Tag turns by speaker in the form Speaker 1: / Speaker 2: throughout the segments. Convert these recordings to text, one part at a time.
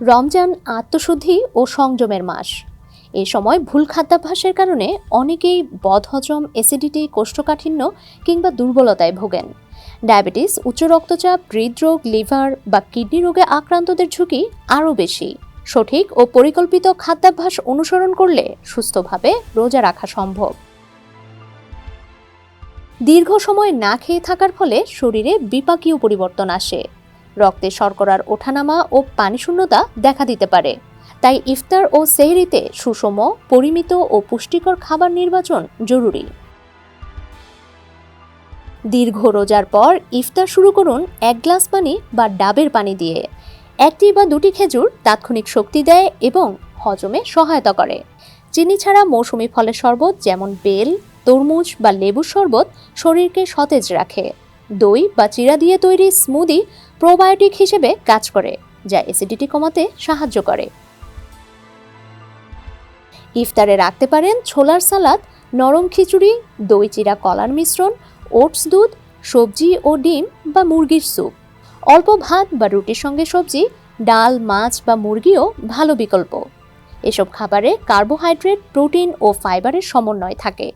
Speaker 1: রমজান আত্মশুদ্ধি ও সংযমের মাস। এই সময় ভুল খাদ্যাভ্যাসের কারণে অনেকেই বদহজম, অ্যাসিডিটি, কোষ্ঠকাঠিন্য কিংবা দুর্বলতায় ভোগেন। ডায়াবেটিস, উচ্চ রক্তচাপ, হৃদরোগ, লিভার বা কিডনি রোগে আক্রান্তদের ঝুঁকি আরও বেশি। সঠিক ও পরিকল্পিত খাদ্যাভ্যাস অনুসরণ করলে সুস্থভাবে রোজা রাখা সম্ভব। দীর্ঘ সময় না খেয়ে থাকার ফলে শরীরে বিপাকীয় পরিবর্তন আসে। রক্তে শর্করার ওঠানামা ও পানিশূন্যতা দেখা দিতে পারে। তাই ইফতার ও সেহরিতে সুষম, পরিমিত ও পুষ্টিকর খাবার নির্বাচন জরুরি। দীর্ঘ রোজার পর ইফতার শুরু করুন 1 গ্লাস পানি বা ডাবের পানি দিয়ে। 1টি বা 2টি খেজুর তাৎক্ষণিক শক্তি দেয় এবং হজমে সহায়তা করে। চিনি ছাড়া মৌসুমী ফলের শরবত যেমন বেল, তরমুজ বা লেবুর শরবত শরীরকে সতেজ রাখে। দই বা চিড়া দিয়ে তৈরি স্মুদি প্রোবায়োটিক হিসেবে কাজ করে, যা অ্যাসিডিটি কমাতে সাহায্য করে। ইফতারে রাখতে পারেন ছোলার সালাদ, নরম খিচুড়ি, দই চিড়া কলার মিশ্রণ, ওটস দুধ, সবজি ও ডিম বা মুরগির স্যুপ। অল্প ভাত বা রুটির সঙ্গে সবজি, ডাল, মাছ বা মুরগিও ভালো বিকল্প। এসব খাবারে কার্বোহাইড্রেট, প্রোটিন ও ফাইবারের সমন্বয় থাকে,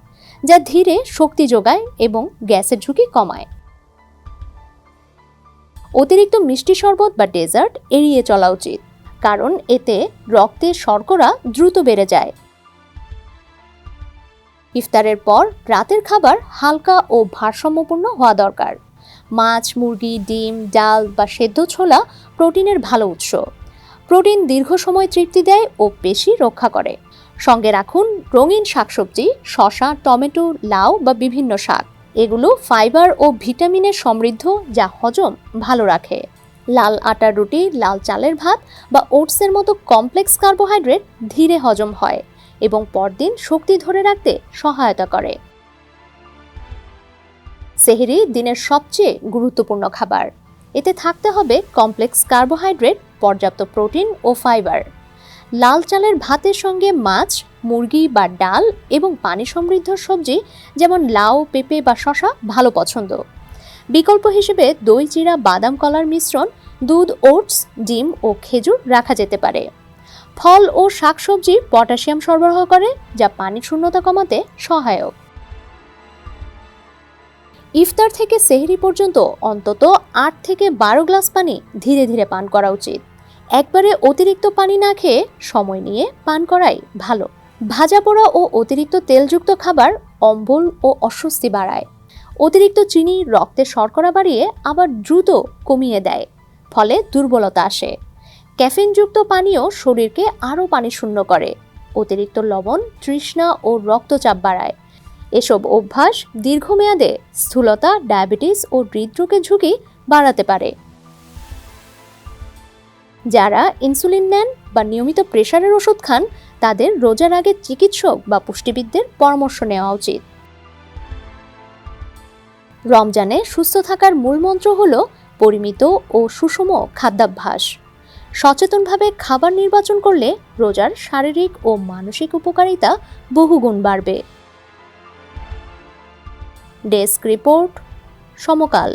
Speaker 1: যা ধীরে শক্তি যোগায় এবং গ্যাসের ঝুঁকি কমায়। অতিরিক্ত মিষ্টি শরবত বা ডেজার্ট এড়িয়ে চলা উচিত, কারণ এতে রক্তে শর্করা দ্রুত বেড়ে যায়। ইফতারের পর রাতের খাবার হালকা ও ভারসাম্যপূর্ণ হওয়া দরকার। মাছ, মুরগি, ডিম, ডাল বা সেদ্ধ ছোলা প্রোটিনের ভালো উৎস। প্রোটিন দীর্ঘ সময় তৃপ্তি দেয় ও পেশি রক্ষা করে। সঙ্গে রাখুন রঙিন শাকসবজি, শসা, টমেটো, লাউ বা বিভিন্ন শাক। এগুলো ফাইবার ও ভিটামিনে সমৃদ্ধ, যা হজম ভালো রাখে। লাল আটার রুটি, লাল চালের ভাত বা ওটসের মতো কমপ্লেক্স কার্বোহাইড্রেট ধীরে হজম হয় এবং পরদিন শক্তি ধরে রাখতে সহায়তা করে। সেহরি দিনের সবচেয়ে গুরুত্বপূর্ণ খাবার। এতে থাকতে হবে কমপ্লেক্স কার্বোহাইড্রেট, পর্যাপ্ত প্রোটিন ও ফাইবার। লাল চালের ভাতের সঙ্গে মাছ, মুরগি বা ডাল এবং পানি সমৃদ্ধ সবজি যেমন লাউ, পেঁপে বা শসা ভালো পছন্দ। বিকল্প হিসেবে দই চিড়া, বাদাম কলার মিশ্রণ, দুধ, ওটস, ডিম ও খেজুর রাখা যেতে পারে। ফল ও শাকসবজি পটাশিয়াম সরবরাহ করে, যা পানির শূন্যতা কমাতে সহায়ক। ইফতার থেকে সেহরি পর্যন্ত অন্তত 8 থেকে 12 গ্লাস পানি ধীরে ধীরে পান করা উচিত। একবারে অতিরিক্ত পানি না খেয়ে সময় নিয়ে পান করাই ভালো। ভাজা পোড়া ও অতিরিক্ত তেলযুক্ত খাবার অম্বল ও অস্বস্তি বাড়ায়। অতিরিক্ত চিনি রক্তে শর্করা বাড়িয়ে আবার দ্রুত কমিয়ে দেয়, ফলে দুর্বলতা আসে। ক্যাফিনযুক্ত পানীয় শরীরকে আরও পানি শূন্য করে। অতিরিক্ত লবণ তৃষ্ণা ও রক্তচাপ বাড়ায়। এসব অভ্যাস দীর্ঘমেয়াদে স্থূলতা, ডায়াবেটিস ও হৃদরোগের ঝুঁকি বাড়াতে পারে। যারা ইনসুলিন নেন বা নিয়মিত প্রেশারের ওষুধ খান, তাদের রোজার আগে চিকিৎসক বা পুষ্টিবিদদের পরামর্শ নেওয়া উচিত। রমজানে সুস্থ থাকার মূল মন্ত্র হল পরিমিত ও সুষম খাদ্যাভ্যাস। সচেতনভাবে খাবার নির্বাচন করলে রোজার শারীরিক ও মানসিক উপকারিতা বহুগুণ বাড়বে। ডেস্ক রিপোর্ট, সমকাল।